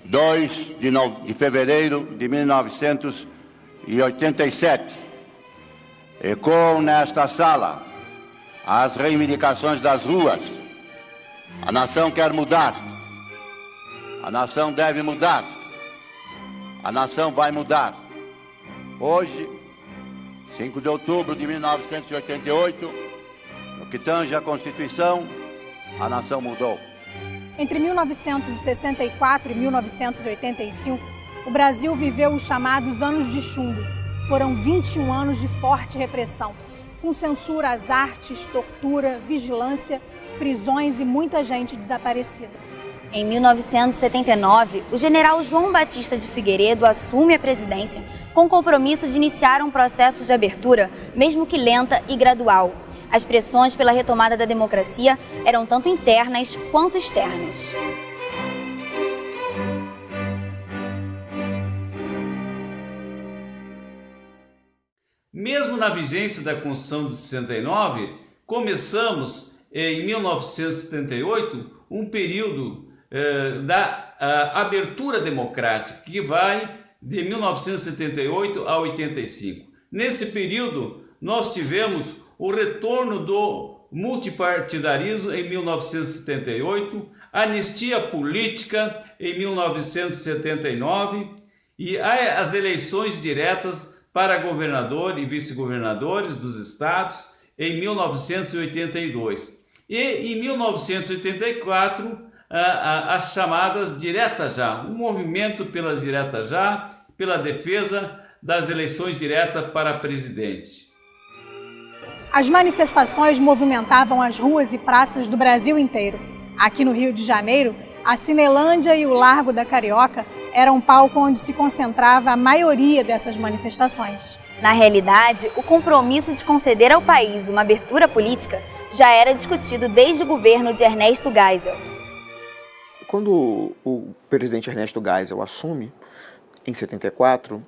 2 de fevereiro de 1987. Ecoam nesta sala as reivindicações das ruas. A nação quer mudar. A nação deve mudar. A nação vai mudar. Hoje, 5 de outubro de 1988, no que tange à Constituição, a nação mudou. Entre 1964 e 1985, o Brasil viveu os chamados anos de chumbo. Foram 21 anos de forte repressão, com censura às artes, tortura, vigilância, prisões e muita gente desaparecida. Em 1979, o general João Batista de Figueiredo assume a presidência com o compromisso de iniciar um processo de abertura, mesmo que lenta e gradual. As pressões pela retomada da democracia eram tanto internas quanto externas. Mesmo na vigência da Constituição de 69, começamos em 1978 um período da abertura democrática, que vai de 1978 a 85. Nesse período, nós tivemos o retorno do multipartidarismo em 1978, anistia política em 1979 e as eleições diretas para governador e vice-governadores dos estados em 1982. E em 1984, as chamadas diretas já, um movimento pelas diretas já, pela defesa das eleições diretas para presidente. As manifestações movimentavam as ruas e praças do Brasil inteiro. Aqui no Rio de Janeiro, a Cinelândia e o Largo da Carioca eram um palco onde se concentrava a maioria dessas manifestações. Na realidade, o compromisso de conceder ao país uma abertura política já era discutido desde o governo de Ernesto Geisel. Quando o presidente Ernesto Geisel assume, em 74,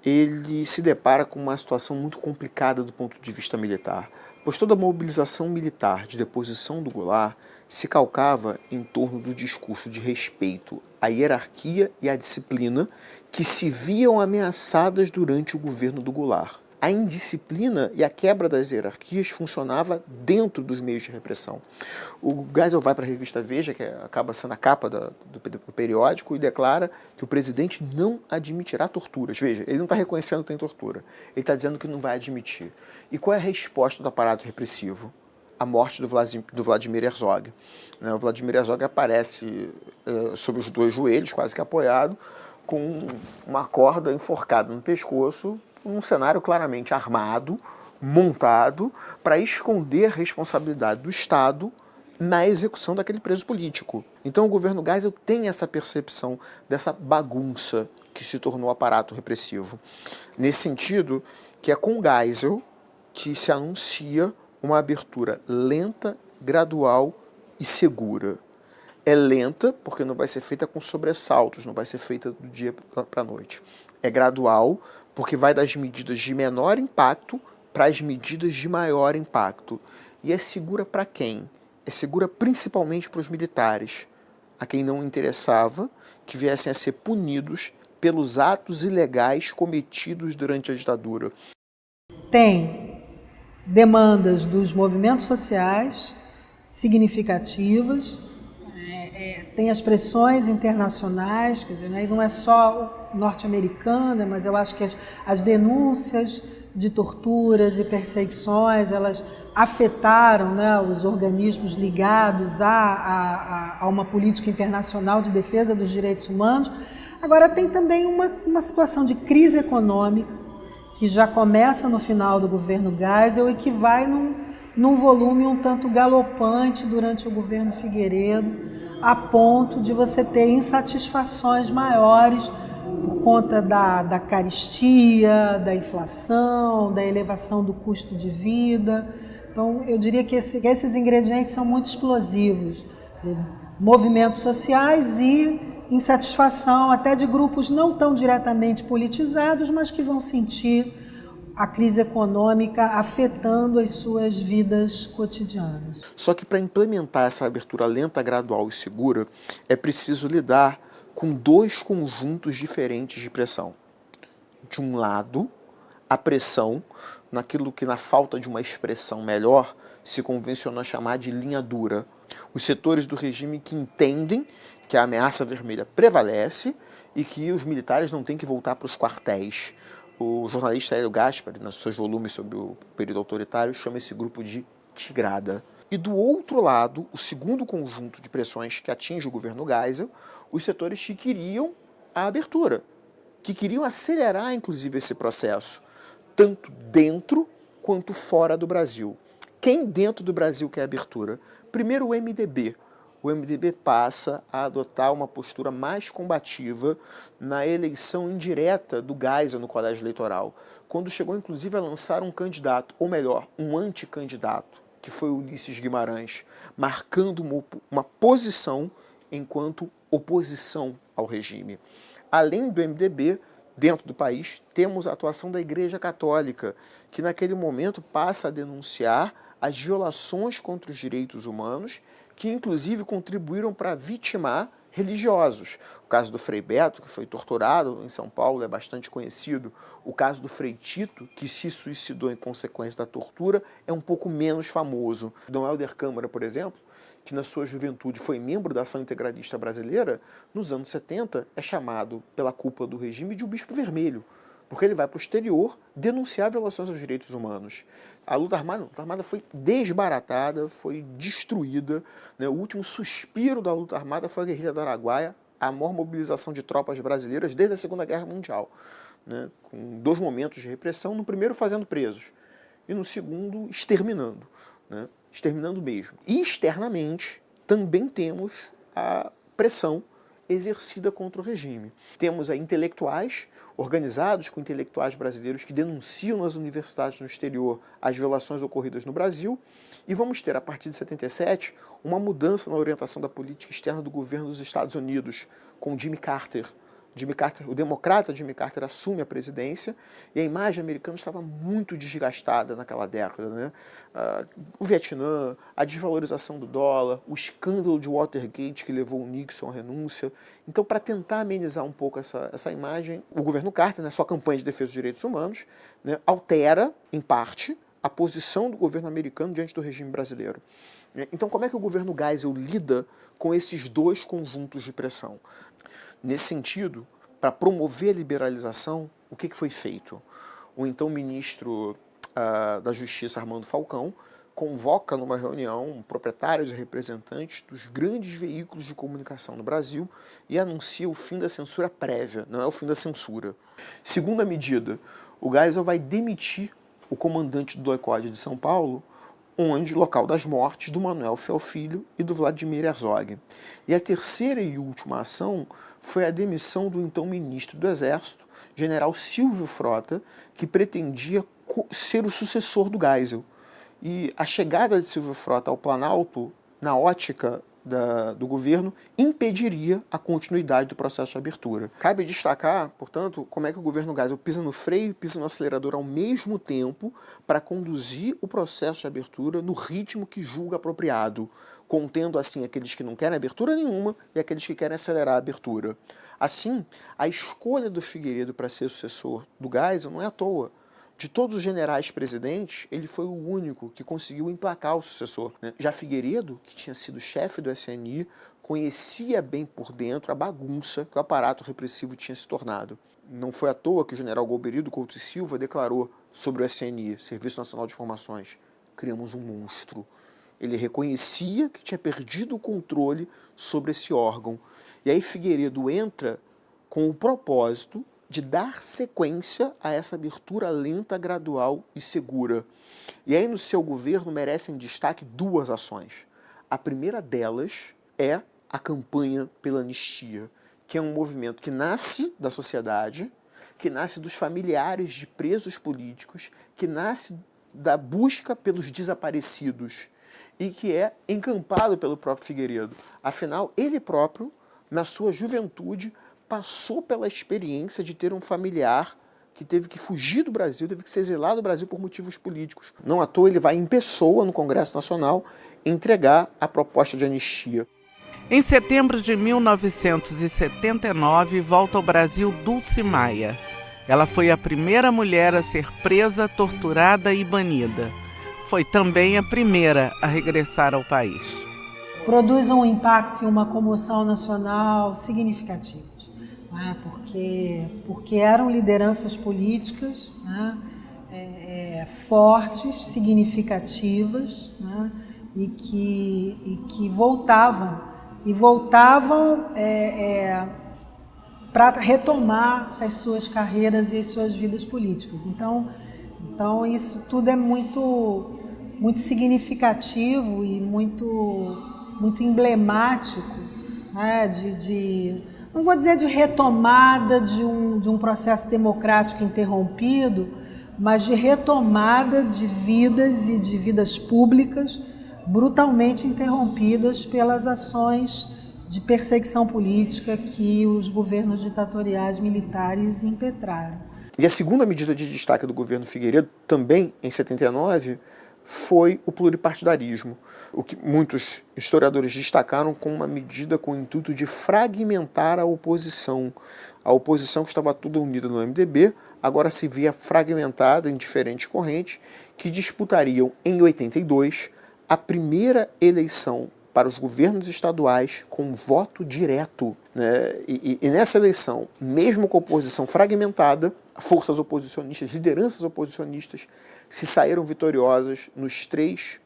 ele se depara com uma situação muito complicada do ponto de vista militar, pois toda a mobilização militar de deposição do Goulart se calcava em torno do discurso de respeito à hierarquia e à disciplina que se viam ameaçadas durante o governo do Goulart. A indisciplina e a quebra das hierarquias funcionava dentro dos meios de repressão. O Geisel vai para a revista Veja, que acaba sendo a capa do periódico, e declara que o presidente não admitirá torturas. Veja, ele não está reconhecendo que tem tortura, ele está dizendo que não vai admitir. E qual é a resposta do aparato repressivo? A morte do Vladimir Herzog. O Vladimir Herzog aparece sobre os dois joelhos, quase que apoiado, com uma corda enforcada no pescoço, um cenário claramente armado, montado, para esconder a responsabilidade do Estado na execução daquele preso político. Então o governo Geisel tem essa percepção dessa bagunça que se tornou o aparato repressivo. Nesse sentido, que é com Geisel que se anuncia uma abertura lenta, gradual e segura. É lenta porque não vai ser feita com sobressaltos, não vai ser feita do dia para a noite. É gradual porque vai das medidas de menor impacto para as medidas de maior impacto. E é segura para quem? É segura principalmente para os militares, a quem não interessava que viessem a ser punidos pelos atos ilegais cometidos durante a ditadura. Tem demandas dos movimentos sociais significativas, tem as pressões internacionais, quer dizer, não é só norte-americana, mas eu acho que as denúncias de torturas e perseguições, elas afetaram, né, os organismos ligados a uma política internacional de defesa dos direitos humanos. Agora tem também uma situação de crise econômica, que já começa no final do governo Geisel e que vai num volume um tanto galopante durante o governo Figueiredo, a ponto de você ter insatisfações maiores por conta da carestia, da inflação, da elevação do custo de vida. Então, eu diria que esses ingredientes são muito explosivos. Movimentos sociais e insatisfação até de grupos não tão diretamente politizados, mas que vão sentir a crise econômica afetando as suas vidas cotidianas. Só que para implementar essa abertura lenta, gradual e segura, é preciso lidar com dois conjuntos diferentes de pressão. De um lado, a pressão naquilo que, na falta de uma expressão melhor, se convencionou a chamar de linha dura. Os setores do regime que entendem que a ameaça vermelha prevalece e que os militares não têm que voltar para os quartéis. O jornalista Hélio Gaspari, nos seus volumes sobre o período autoritário, chama esse grupo de tigrada. E do outro lado, o segundo conjunto de pressões que atinge o governo Geisel, os setores que queriam a abertura, que queriam acelerar, inclusive, esse processo, tanto dentro quanto fora do Brasil. Quem dentro do Brasil quer abertura? Primeiro, o MDB. O MDB passa a adotar uma postura mais combativa na eleição indireta do Geisel no colégio eleitoral, quando chegou, inclusive, a lançar um candidato, ou melhor, um anticandidato, que foi Ulisses Guimarães, marcando uma posição enquanto oposição ao regime. Além do MDB, dentro do país, temos a atuação da Igreja Católica, que naquele momento passa a denunciar as violações contra os direitos humanos, que inclusive contribuíram para vitimar religiosos. O caso do Frei Beto, que foi torturado em São Paulo, é bastante conhecido. O caso do Frei Tito, que se suicidou em consequência da tortura, é um pouco menos famoso. Dom Helder Câmara, por exemplo, que na sua juventude foi membro da Ação Integralista Brasileira, nos anos 70 é chamado pela cúpula do regime de o Bispo Vermelho, porque ele vai para o exterior denunciar violações aos direitos humanos. A luta armada foi desbaratada, foi destruída. Né? O último suspiro da luta armada foi a guerrilha do Araguaia, a maior mobilização de tropas brasileiras desde a Segunda Guerra Mundial, né? Com 2 momentos de repressão, no primeiro fazendo presos e no segundo exterminando, né? Exterminando mesmo. E externamente também temos a pressão exercida contra o regime. Temos aí intelectuais organizados com intelectuais brasileiros que denunciam nas universidades no exterior as violações ocorridas no Brasil, e vamos ter, a partir de 77, uma mudança na orientação da política externa do governo dos Estados Unidos, com Jimmy Carter. O democrata Jimmy Carter assume a presidência e a imagem americana estava muito desgastada naquela década, né? O Vietnã, a desvalorização do dólar, o escândalo de Watergate que levou o Nixon à renúncia. Então, para tentar amenizar um pouco essa imagem, o governo Carter, na sua campanha de defesa dos direitos humanos, né, altera, em parte, a posição do governo americano diante do regime brasileiro. Então, como é que o governo Geisel lida com esses dois conjuntos de pressão? Nesse sentido, para promover a liberalização, o que foi feito? O então ministro da Justiça, Armando Falcão, convoca numa reunião proprietários e representantes dos grandes veículos de comunicação no Brasil e anuncia o fim da censura prévia, não é o fim da censura. Segunda medida, o Geisel vai demitir o comandante do DOI-CODE de São Paulo, local das mortes do Manuel Feofilho e do Vladimir Herzog. E a terceira e última ação foi a demissão do então ministro do Exército, general Silvio Frota, que pretendia ser o sucessor do Geisel. E a chegada de Silvio Frota ao Planalto, na ótica do governo, impediria a continuidade do processo de abertura. Cabe destacar, portanto, como é que o governo Geisel pisa no freio e pisa no acelerador ao mesmo tempo para conduzir o processo de abertura no ritmo que julga apropriado, contendo assim aqueles que não querem abertura nenhuma e aqueles que querem acelerar a abertura. Assim, a escolha do Figueiredo para ser sucessor do Geisel não é à toa. De todos os generais presidentes, ele foi o único que conseguiu emplacar o sucessor. Já Figueiredo, que tinha sido chefe do SNI, conhecia bem por dentro a bagunça que o aparato repressivo tinha se tornado. Não foi à toa que o general Golbery Couto e Silva declarou sobre o SNI, Serviço Nacional de Informações: criamos um monstro. Ele reconhecia que tinha perdido o controle sobre esse órgão. E aí Figueiredo entra com o propósito de dar sequência a essa abertura lenta, gradual e segura. E aí no seu governo merecem destaque 2 ações. A primeira delas é a campanha pela anistia, que é um movimento que nasce da sociedade, que nasce dos familiares de presos políticos, que nasce da busca pelos desaparecidos e que é encampado pelo próprio Figueiredo. Afinal, ele próprio, na sua juventude, passou pela experiência de ter um familiar que teve que fugir do Brasil, teve que se exilar do Brasil por motivos políticos. Não à toa ele vai em pessoa no Congresso Nacional entregar a proposta de anistia. Em setembro de 1979, volta ao Brasil Dulce Maia. Ela foi a primeira mulher a ser presa, torturada e banida. Foi também a primeira a regressar ao país. Produz um impacto e uma comoção nacional significativos, né? Porque eram lideranças políticas, né? Fortes, significativas, né? e que voltavam para retomar as suas carreiras e as suas vidas políticas. Então isso tudo é muito, muito significativo e muito emblemático, né? Não vou dizer de retomada de um processo democrático interrompido, mas de retomada de vidas e de vidas públicas brutalmente interrompidas pelas ações de perseguição política que os governos ditatoriais militares impetraram. E a segunda medida de destaque do governo Figueiredo, também em 79, foi o pluripartidarismo, o que muitos historiadores destacaram como uma medida com o intuito de fragmentar a oposição. A oposição que estava toda unida no MDB, agora se via fragmentada em diferentes correntes que disputariam em 82 a primeira eleição para os governos estaduais com voto direto, né? E nessa eleição, mesmo com a oposição fragmentada, forças oposicionistas, lideranças oposicionistas se saíram vitoriosas nos 3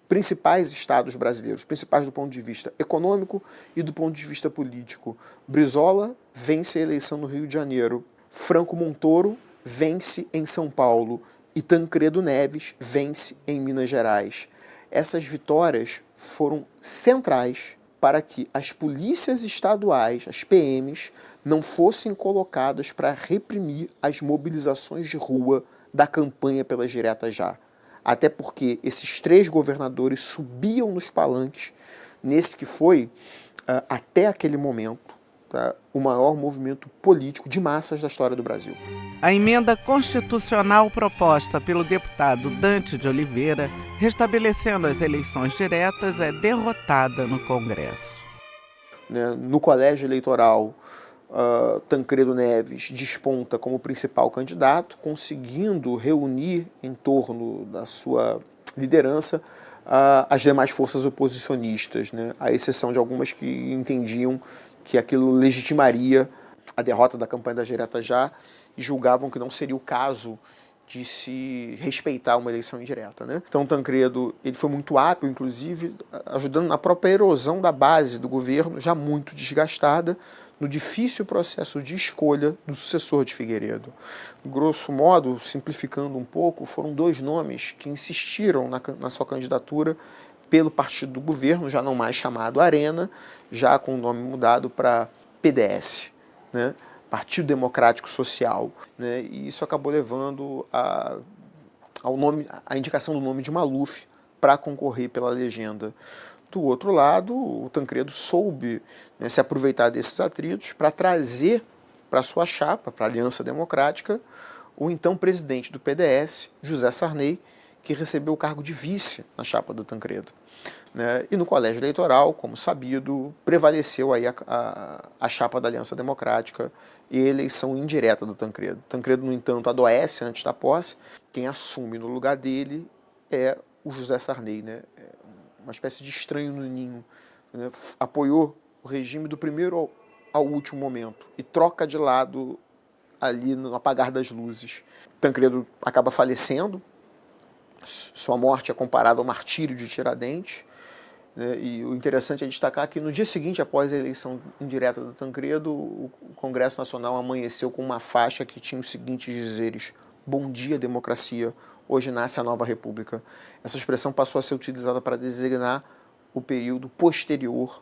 principais estados brasileiros, principais do ponto de vista econômico e do ponto de vista político. Brizola vence a eleição no Rio de Janeiro, Franco Montoro vence em São Paulo e Tancredo Neves vence em Minas Gerais. Essas vitórias foram centrais para que as polícias estaduais, as PMs, não fossem colocadas para reprimir as mobilizações de rua da campanha pelas diretas já. Até porque esses 3 governadores subiam nos palanques nesse que foi, até aquele momento, o maior movimento político de massas da história do Brasil. A emenda constitucional proposta pelo deputado Dante de Oliveira, restabelecendo as eleições diretas, é derrotada no Congresso. No colégio eleitoral, Tancredo Neves desponta como principal candidato, conseguindo reunir em torno da sua liderança as demais forças oposicionistas, né? À exceção de algumas que entendiam que aquilo legitimaria a derrota da campanha das diretas já e julgavam que não seria o caso de se respeitar uma eleição indireta, né? Então Tancredo ele foi muito hábil, inclusive, ajudando na própria erosão da base do governo, já muito desgastada, no difícil processo de escolha do sucessor de Figueiredo. Grosso modo, simplificando um pouco, foram 2 nomes que insistiram na sua candidatura pelo partido do governo, já não mais chamado Arena, já com o nome mudado para PDS, né? Partido Democrático Social, né? E isso acabou levando a indicação do nome de Maluf para concorrer pela legenda. Do outro lado, o Tancredo soube, né, se aproveitar desses atritos para trazer para sua chapa, para a Aliança Democrática, o então presidente do PDS, José Sarney, que recebeu o cargo de vice na chapa do Tancredo. Né? E no colégio eleitoral, como sabido, prevaleceu aí a chapa da Aliança Democrática e a eleição indireta do Tancredo. Tancredo, no entanto, adoece antes da posse. Quem assume no lugar dele é o José Sarney, né? Uma espécie de estranho no ninho. Né? Apoiou o regime do primeiro ao último momento e troca de lado ali no apagar das luzes. Tancredo acaba falecendo. Sua morte é comparada ao martírio de Tiradentes, né? E o interessante é destacar que no dia seguinte, após a eleição indireta do Tancredo, o Congresso Nacional amanheceu com uma faixa que tinha os seguintes dizeres: "Bom dia, democracia, hoje nasce a nova república". Essa expressão passou a ser utilizada para designar o período posterior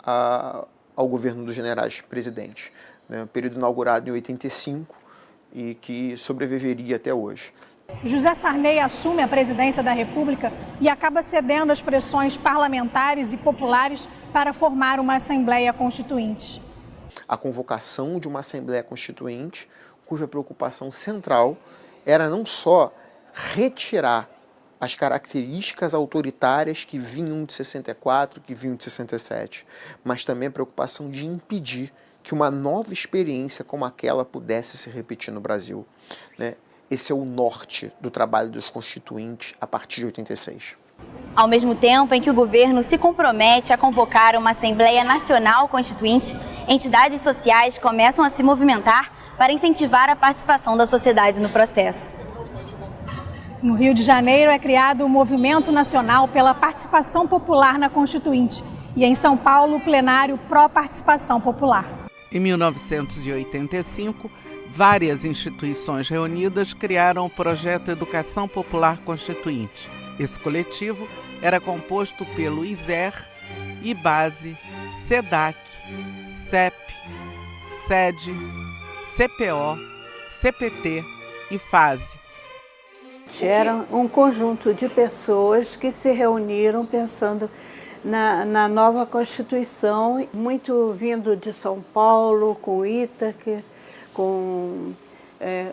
ao governo dos generais presidentes, né? Um período inaugurado em 85 e que sobreviveria até hoje. José Sarney assume a presidência da República e acaba cedendo às pressões parlamentares e populares para formar uma Assembleia Constituinte. A convocação de uma Assembleia Constituinte, cuja preocupação central era não só retirar as características autoritárias que vinham de 64, que vinham de 67, mas também a preocupação de impedir que uma nova experiência como aquela pudesse se repetir no Brasil, né? Esse é o norte do trabalho dos constituintes a partir de 86. Ao mesmo tempo em que o governo se compromete a convocar uma Assembleia Nacional Constituinte, entidades sociais começam a se movimentar para incentivar a participação da sociedade no processo. No Rio de Janeiro é criado o Movimento Nacional pela Participação Popular na Constituinte e em São Paulo o plenário Pró-Participação Popular. Em 1985, várias instituições reunidas criaram o projeto Educação Popular Constituinte. Esse coletivo era composto pelo ISER, IBASE, SEDAC, CEP, SED, CPO, CPT e FASE. Era um conjunto de pessoas que se reuniram pensando na nova Constituição, muito vindo de São Paulo, com o Ítaque, com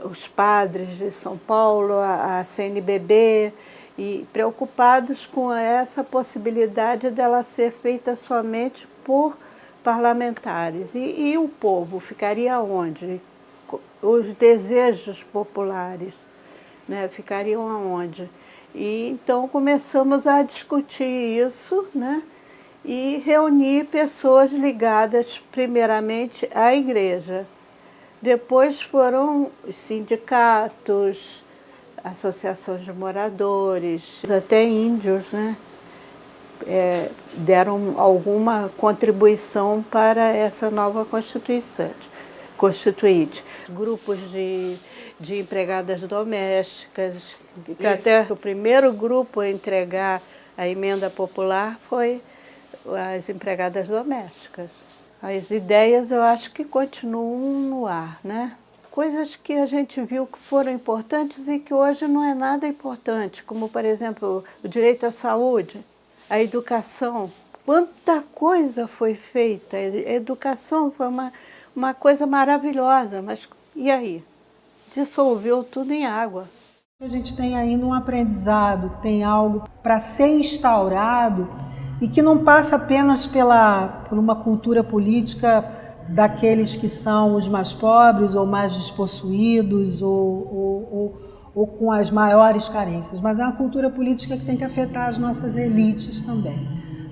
os padres de São Paulo, a CNBB, e preocupados com essa possibilidade dela ser feita somente por parlamentares. E o povo ficaria onde? Os desejos populares, né, ficariam aonde? E então começamos a discutir isso, né, e reunir pessoas ligadas primeiramente à igreja. Depois foram os sindicatos, associações de moradores, até índios, né, deram alguma contribuição para essa nova Constituinte. Grupos de empregadas domésticas, que até o primeiro grupo a entregar a emenda popular foi as empregadas domésticas. As ideias eu acho que continuam no ar, né? Coisas que a gente viu que foram importantes e que hoje não é nada importante, como, por exemplo, o direito à saúde, a educação. Quanta coisa foi feita! A educação foi uma coisa maravilhosa, mas e aí? Dissolveu tudo em água. A gente tem ainda um aprendizado, tem algo para ser instaurado e que não passa apenas por uma cultura política daqueles que são os mais pobres ou mais despossuídos ou com as maiores carências, mas é uma cultura política que tem que afetar as nossas elites também,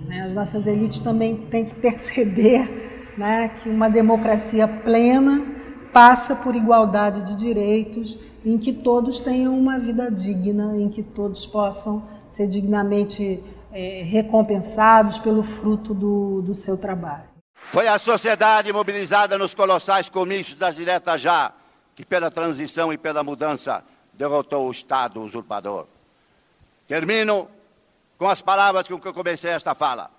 né? As nossas elites também têm que perceber, né, que uma democracia plena passa por igualdade de direitos, em que todos tenham uma vida digna, em que todos possam ser dignamente recompensados pelo fruto do seu trabalho. Foi a sociedade mobilizada nos colossais comícios das diretas já, que pela transição e pela mudança derrotou o Estado usurpador. Termino com as palavras com que eu comecei esta fala.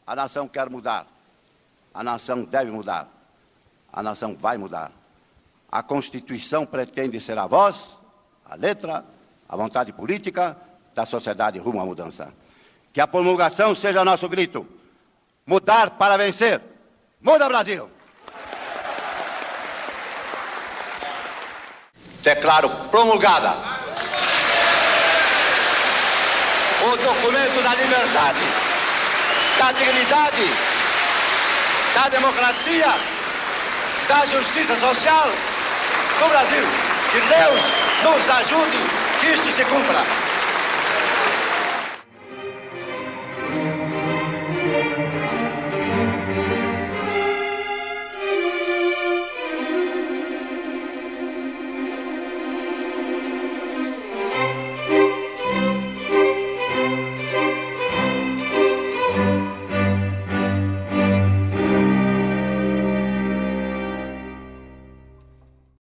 A nação quer mudar. A nação deve mudar. A nação vai mudar. A Constituição pretende ser a voz, a letra, a vontade política da sociedade rumo à mudança. Que a promulgação seja nosso grito. Mudar para vencer. Muda, Brasil! Declaro promulgada o documento da liberdade, da dignidade, da democracia, da justiça social do Brasil. Que Deus nos ajude que isto se cumpra.